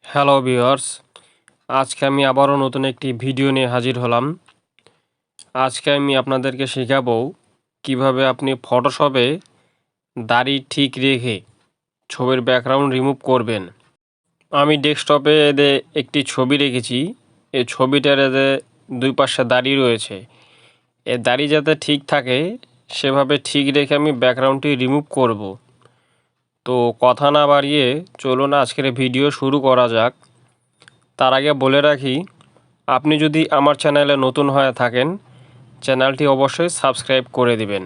Hello viewers, আজকে আমি আবারও নতুন একটি ভিডিও নিয়ে হাজির হলাম। আজকে আমি আপনাদেরকে শেখাবো কিভাবে আপনি ফটোশপে দাড়ি ঠিক রেখে ছবির ব্যাকগ্রাউন্ড রিমুভ করবেন। আমি ডেস্কটপে একটি ছবি রেখেছি। এই ছবিটার দুই পাশে দাড়ি রয়েছে। এই দাড়ি যাতে ঠিক থাকে সেভাবে ঠিক রেখে আমি ব্যাকগ্রাউন্ডটি রিমুভ করব। তো কথা না বাড়িয়ে চলুন আজকের ভিডিও শুরু করা যাক। তার আগে বলে রাখি, আপনি যদি আমার চ্যানেলে নতুন হয়ে থাকেন, চ্যানেলটি অবশ্যই সাবস্ক্রাইব করে দিবেন।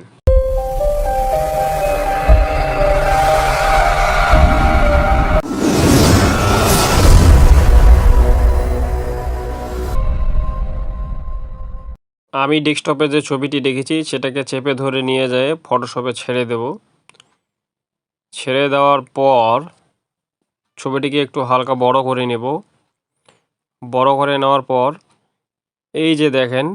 আমি ডেস্কটপে যে ছবিটি দেখেছি সেটাকে চেপে ধরে নিয়ে যেয়ে ফটোশপে ছেড়ে দেব। ছেড়ে দেওয়ার পর ছবিটিকে একটু হালকা বড় করে নেব। বড় করে নেওয়ার পর এই যে দেখেন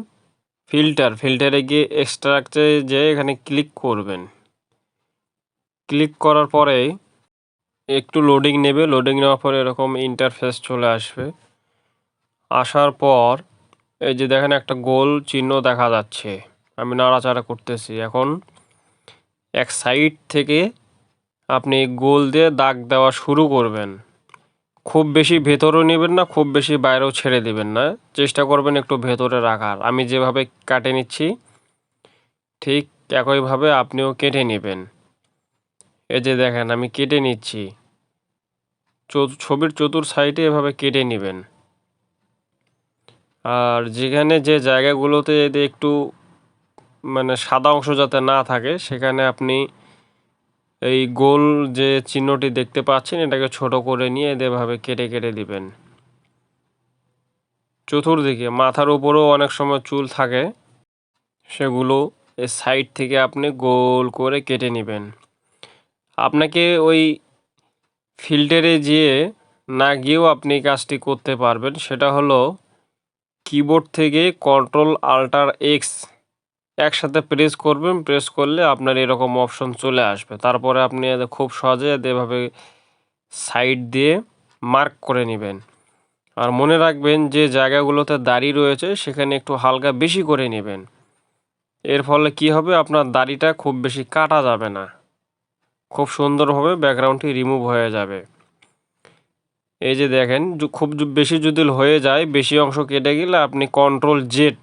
ফিল্টারে গিয়ে এক্সট্রাক্টে যেয়ে এখানে ক্লিক করবেন। ক্লিক করার পরে একটু লোডিং নেবে। লোডিং নেওয়ার পরে এরকম ইন্টারফেস চলে আসবে। আসার পর এই যে দেখেন একটা গোল চিহ্ন দেখা যাচ্ছে। আমি নাড়াচাড়া করতেছি। এখন এক সাইড থেকে আপনি গোল দিয়ে দাগ দেওয়া শুরু করবেন। খুব বেশি ভেতরেও নেবেন না, খুব বেশি বাইরেও ছেড়ে দেবেন না। চেষ্টা করবেন একটু ভেতরে রাখার। আমি যেভাবে কাটে নিচ্ছি ঠিক একইভাবে আপনিও কেটে নেবেন। এই যে দেখেন আমি কেটে নিচ্ছি। ছবির চতুর সাইডে এভাবে কেটে নেবেন। আর যেখানে যে জায়গাগুলোতে একটু সাদা অংশ যাতে না থাকে সেখানে আপনি এই গোল যে চিহ্নটি দেখতে পাচ্ছেন এটাকে ছোট করে নিয়ে এভাবে কেটে কেটে দিবেন। চতুর্দিকে মাথার উপরেও অনেক সময় চুল থাকে, সেগুলো এই সাইড থেকে আপনি গোল করে কেটে নেবেন। আপনাকে ওই ফিল্টারে যেয়ে না গিয়েও আপনি কাজটি করতে পারবেন। সেটা হলো কিবোর্ড থেকে কন্ট্রোল আল্টার এক্স একসাথে প্রেস করবেন। প্রেস করলে আপনার এরকম অপশন চলে আসবে। তারপরে আপনি খুব সহজে এভাবে সাইড দিয়ে মার্ক করে নেবেন। আর মনে রাখবেন যে জায়গাগুলোতে দাড়ি রয়েছে সেখানে একটু হালকা বেশি করে নেবেন। এর ফলে কি হবে, আপনার দাড়িটা খুব বেশি কাটা যাবে না, খুব সুন্দরভাবে ব্যাকগ্রাউন্ডটি রিমুভ হয়ে যাবে। এই যে দেখেন খুব বেশি যদি হয়ে যায়, বেশি অংশ কেটে গেলে আপনি কন্ট্রোল জেড,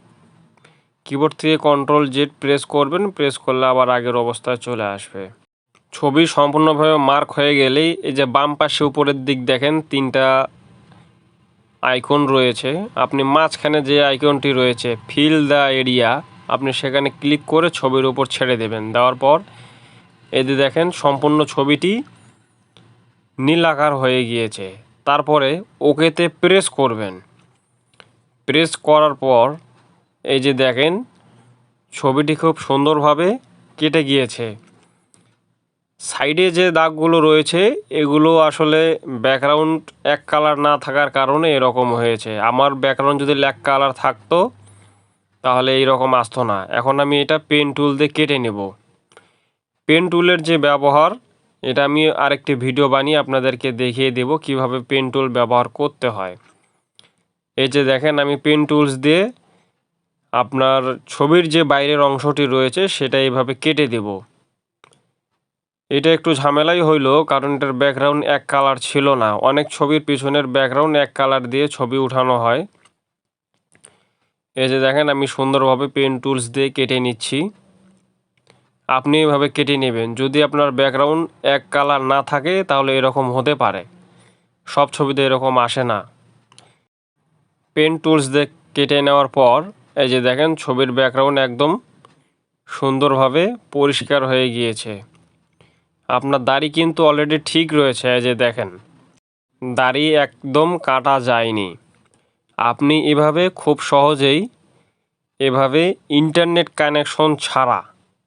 কিবোর্ড থেকে কন্ট্রোল জেড প্রেস করবেন। প্রেস করলে আবার আগের অবস্থায় চলে আসবে। ছবি সম্পূর্ণভাবে মার্ক হয়ে গেলেই এই যে বাম পাশে উপরের দিক দেখেন তিনটা আইকন রয়েছে। আপনি মাঝখানে যে আইকনটি রয়েছে ফিল দ্য এরিয়া, আপনি সেখানে ক্লিক করে ছবির উপর ছেড়ে দেবেন। দেওয়ার পর এই যে দেখেন সম্পূর্ণ ছবিটি নীলাকার হয়ে গিয়েছে। তারপরে ওকেতে প্রেস করবেন। প্রেস করার পর এই যে দেখেন ছবিটি খুব সুন্দরভাবে কেটে গিয়েছে। সাইডে যে দাগগুলো রয়েছে এগুলো আসলে ব্যাকগ্রাউন্ড এক কালার না থাকার কারণে এরকম হয়েছে। আমার ব্যাকগ্রাউন্ড যদি এক কালার থাকতো তাহলে এইরকম আসতো না। এখন আমি এটা পেন টুল দিয়ে কেটে নেব। পেন টুলের যে ব্যবহার, এটা আমি আরেকটি ভিডিও বানিয়ে আপনাদেরকে দেখিয়ে দেব কিভাবে পেন টুল ব্যবহার করতে হয়। এই যে দেখেন আমি পেন টুলস দিয়ে আপনার ছবির যে বাইরের অংশটি রয়েছে সেটা এইভাবে কেটে দেব। এটা একটু ঝামেলাই হইল, কারণ এটার ব্যাকগ্রাউন্ড এক কালার ছিল না। অনেক ছবির পিছনের ব্যাকগ্রাউন্ড এক কালার দিয়ে ছবি উঠানো হয়। এই যে দেখেন আমি সুন্দরভাবে পেন টুলস দিয়ে কেটে নিচ্ছি। আপনি এভাবে কেটে নেবেন। যদি আপনার ব্যাকগ্রাউন্ড এক কালার না থাকে তাহলে এরকম হতে পারে, সব ছবিতে এরকম আসে না। পেন টুলস দিয়ে কেটে নেওয়ার পর এই যে দেখেন ছবির ব্যাকগ্রাউন্ড একদম সুন্দরভাবে পরিষ্কার হয়ে গিয়েছে। আপনার দাড়ি কিন্তু অলরেডি ঠিক রয়েছে। এই যে দেখেন দাড়ি একদম কাটা যায়নি। আপনি এভাবে খুব সহজেই এভাবে ইন্টারনেট কানেকশন ছাড়া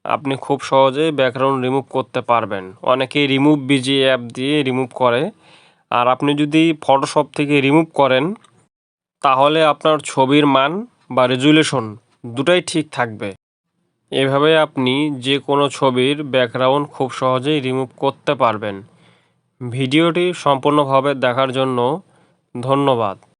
আপনি খুব সহজেই ব্যাকগ্রাউন্ড রিমুভ করতে পারবেন। অনেকেই রিমুভ বিজি অ্যাপ দিয়ে রিমুভ করে। আর আপনি যদি ফটোশপ থেকে রিমুভ করেন তাহলে আপনার ছবির মান বা রেজুলেশন দুটাই ঠিক থাকবে। এভাবে আপনি যে কোনো ছবির ব্যাকগ্রাউন্ড খুব সহজেই রিমুভ করতে পারবেন। ভিডিওটি সম্পূর্ণভাবে দেখার জন্য ধন্যবাদ।